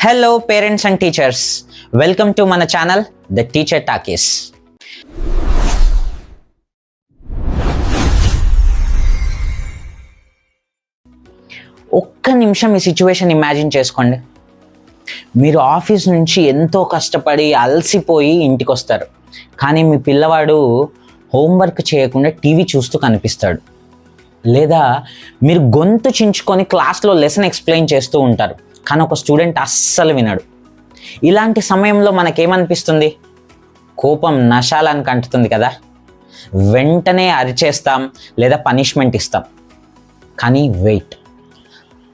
Hello parents and teachers, welcome to మన channel The Teacher Talkies. ఒక్క నిమిషం ఈ సిచ్యువేషన్ ఇమాజిన్ చేసుకోండి. మీరు ఆఫీస్ నుంచి ఎంతో కష్టపడి అలసిపోయి ఇంటికి వస్తారు, కానీ మీ పిల్లవాడు హోంవర్క్ చేయకుండా టీవీ చూస్తూ కనిపిస్తాడు. లేదా మీరు గొంతు చించుకొని క్లాస్లో లెసన్ ఎక్స్ప్లెయిన్ చేస్తూ ఉంటారు, కానీ ఒక స్టూడెంట్ అస్సలు వినడు. ఇలాంటి సమయంలో మనకేమనిపిస్తుంది? కోపం నశాలానికి అంటుతుంది కదా. వెంటనే అరిచేస్తాం లేదా పనిష్మెంట్ ఇస్తాం. కానీ వెయిట్,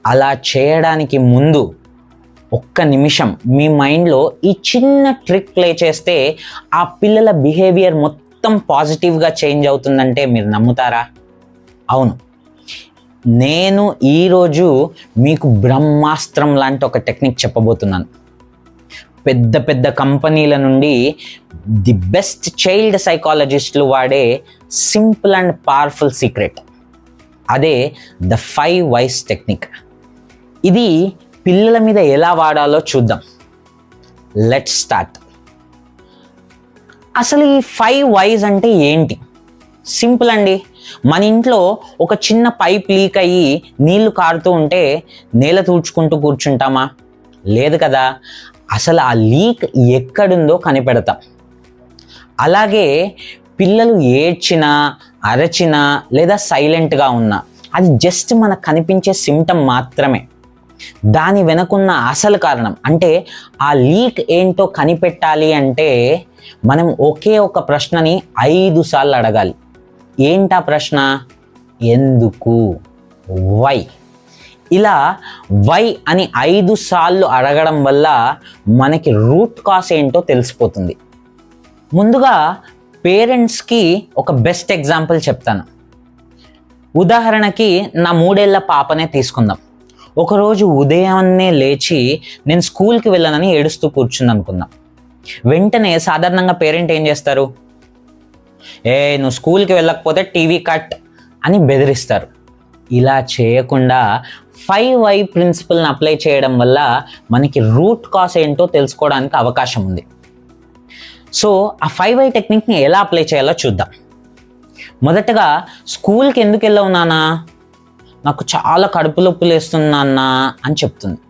అలా చేయడానికి ముందు ఒక్క నిమిషం మీ మైండ్లో ఈ చిన్న ట్రిక్ ప్లే చేస్తే ఆ పిల్లల బిహేవియర్ మొత్తం పాజిటివ్గా చేంజ్ అవుతుందంటే మీరు నమ్ముతారా? అవును, నేను ఈరోజు మీకు బ్రహ్మాస్త్రం లాంటి ఒక టెక్నిక్ చెప్పబోతున్నాను. పెద్ద పెద్ద కంపెనీల నుండి ది బెస్ట్ చైల్డ్ సైకాలజిస్టులు వాడే సింపుల్ అండ్ పవర్ఫుల్ సీక్రెట్, అదే ద 5 వైస్ టెక్నిక్. ఇది పిల్లల మీద ఎలా వాడాలో చూద్దాం. Let's start. అసలు ఈ 5 వైస్ అంటే ఏంటి? సింపుల్ అండి. మన ఇంట్లో ఒక చిన్న పైప్ లీక్ అయ్యి నీళ్లు కారుతూ ఉంటే నేల తూడ్చుకుంటూ కూర్చుంటామా? లేదు కదా. అసలు ఆ లీక్ ఎక్కడుందో కనిపెడతాం. అలాగే పిల్లలు ఏడ్చినా, అరచినా లేదా సైలెంట్గా ఉన్నా అది జస్ట్ మనకు కనిపించే సిమ్టమ్ మాత్రమే. దాని వెనకున్న అసలు కారణం అంటే ఆ లీక్ ఏంటో కనిపెట్టాలి అంటే మనం ఒకే ఒక ప్రశ్నని 5 సార్లు అడగాలి. ఏంటా ప్రశ్న? ఎందుకు? వై. ఇలా వై అని 5 సార్లు అడగడం వల్ల మనకి రూట్ కాజ్ ఏంటో తెలిసిపోతుంది. ముందుగా పేరెంట్స్కి ఒక బెస్ట్ ఎగ్జాంపుల్ చెప్తాను. ఉదాహరణకి నా 3 ఏళ్ల పాపనే తీసుకుందాం. ఒకరోజు ఉదయాన్నే లేచి నేను స్కూల్కి వెళ్ళనని ఏడుస్తూ కూర్చుంది అనుకుందాం. వెంటనే సాధారణంగా పేరెంట్ ఏం చేస్తారు? నువ్వు స్కూల్కి వెళ్ళకపోతే టీవీ కట్ అని బెదిరిస్తారు. ఇలా చేయకుండా 5 ప్రిన్సిపల్ని అప్లై చేయడం వల్ల మనకి రూట్ కాజ్ ఏంటో తెలుసుకోవడానికి అవకాశం ఉంది. సో ఆ 5 టెక్నిక్ని ఎలా అప్లై చేయాలో చూద్దాం. మొదటగా స్కూల్కి ఎందుకు వెళ్ళావు నాన్న? నాకు చాలా కడుపు నొప్పి లేస్తుంది నాన్న అని చెప్తుంది.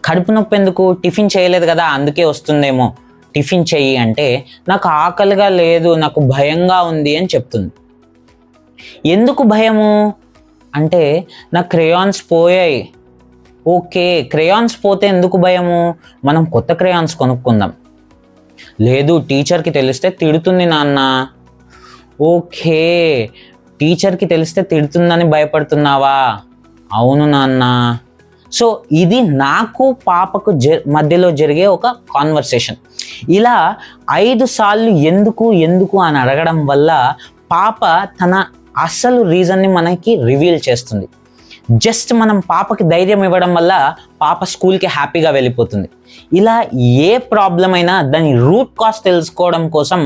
కడుపు నొప్పి ఎందుకు? టిఫిన్ చేయలేదు కదా అందుకే వస్తుందేమో. టిఫిన్ చెయ్యి అంటే నాకు ఆకలిగా లేదు, నాకు భయంగా ఉంది అని చెప్తుంది. ఎందుకు భయము అంటే నాకు క్రేయాన్స్ పోయాయి. ఓకే, క్రేయాన్స్ పోతే ఎందుకు భయము? మనం కొత్త క్రేయాన్స్ కొనుక్కుందాం. లేదు, టీచర్కి తెలిస్తే తిడుతుంది నాన్న. ఓకే, టీచర్కి తెలిస్తే తిడుతుందని భయపడుతున్నావా? అవును నాన్న. సో ఇది నాకు పాపకు మధ్యలో జరిగే ఒక కాన్వర్సేషన్. ఇలా 5 సార్లు ఎందుకు ఎందుకు అని అడగడం వల్ల పాప తన అసలు రీజన్ని మనకి రివీల్ చేస్తుంది. జస్ట్ మనం పాపకి ధైర్యం ఇవ్వడం వల్ల పాప స్కూల్కి హ్యాపీగా వెళ్ళిపోతుంది. ఇలా ఏ ప్రాబ్లం అయినా దాని రూట్ కాజ్ తెలుసుకోవడం కోసం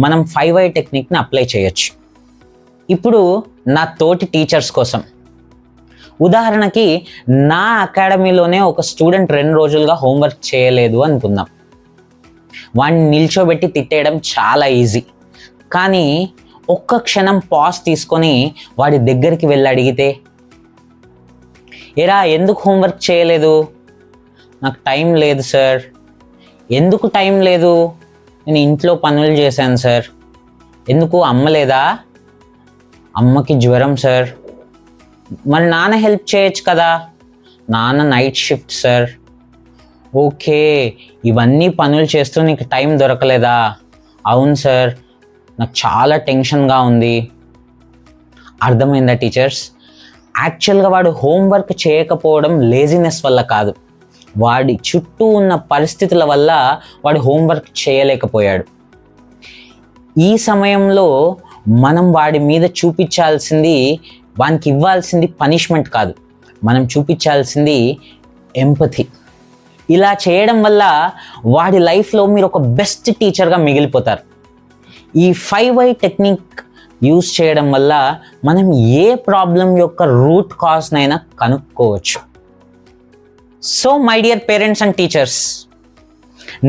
మనం 5 టెక్నిక్ని అప్లై చేయొచ్చు. ఇప్పుడు నా తోటి టీచర్స్ కోసం, ఉదాహరణకి నా అకాడమీలోనే ఒక స్టూడెంట్ 2 రోజులుగా హోంవర్క్ చేయలేదు అనుకుందాం. వాడిని నిల్చోబెట్టి తిట్టేయడం చాలా ఈజీ. కానీ ఒక్క క్షణం పాజ్ తీసుకొని వాడి దగ్గరికి వెళ్ళి అడిగితే, ఏరా ఎందుకు హోంవర్క్ చేయలేదు? నాకు టైం లేదు సార్. ఎందుకు టైం లేదు? నేను ఇంట్లో పనులు చేశాను సార్. ఎందుకు? అమ్మ లేదా? అమ్మకి జ్వరం సార్. మరి నాన్న హెల్ప్ చేయొచ్చు కదా? నాన్న నైట్ షిఫ్ట్ సార్. ఓకే, ఇవన్నీ పనులు చేస్తూ నీకు టైం దొరకలేదా? అవును సార్, నాకు చాలా టెన్షన్గా ఉంది. అర్థమైందా టీచర్స్? యాక్చువల్గా వాడు హోంవర్క్ చేయకపోవడం లేజినెస్ వల్ల కాదు, వాడి చుట్టూ ఉన్న పరిస్థితుల వల్ల వాడు హోంవర్క్ చేయలేకపోయాడు. ఈ సమయంలో మనం వాడి మీద చూపించాల్సింది, వానికి ఇవ్వాల్సింది పనిష్మెంట్ కాదు, మనం చూపించాల్సింది ఎంపథీ. ఇలా చేయడం వల్ల వాడి లైఫ్లో మీరు ఒక బెస్ట్ టీచర్గా మిగిలిపోతారు. ఈ 5 టెక్నిక్ యూస్ చేయడం వల్ల మనం ఏ ప్రాబ్లం యొక్క రూట్ కాజ్నైనా కనుక్కోవచ్చు. So my dear parents and teachers,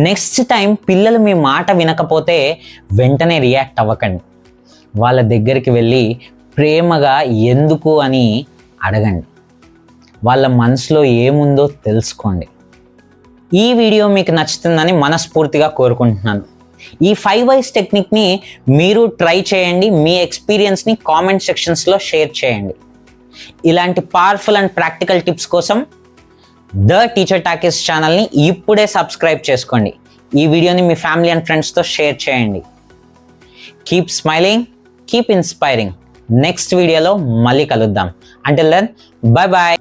next time పిల్లలు మీ మాట వినకపోతే వెంటనే రియాక్ట్ అవ్వకండి. వాళ్ళ దగ్గరికి వెళ్ళి ప్రేమగా ఎందుకు అని అడగండి. వాళ్ళ మనసులో ఏముందో తెలుసుకోండి. ఈ వీడియో మీకు నచ్చుతుందని మనస్ఫూర్తిగా కోరుకుంటున్నాను. ఈ 5 Whys టెక్నిక్ని మీరు ట్రై చేయండి. మీ ఎక్స్పీరియన్స్ని కామెంట్ సెక్షన్స్లో షేర్ చేయండి. ఇలాంటి పవర్ఫుల్ అండ్ ప్రాక్టికల్ టిప్స్ కోసం ద టీచర్ టాకీస్ ఛానల్ని ఇప్పుడే సబ్స్క్రైబ్ చేసుకోండి. ఈ వీడియోని మీ ఫ్యామిలీ అండ్ ఫ్రెండ్స్తో షేర్ చేయండి. Keep smiling, keep inspiring. Next వీడియోలో మళ్ళీ కలుద్దాం. Until then, bye bye.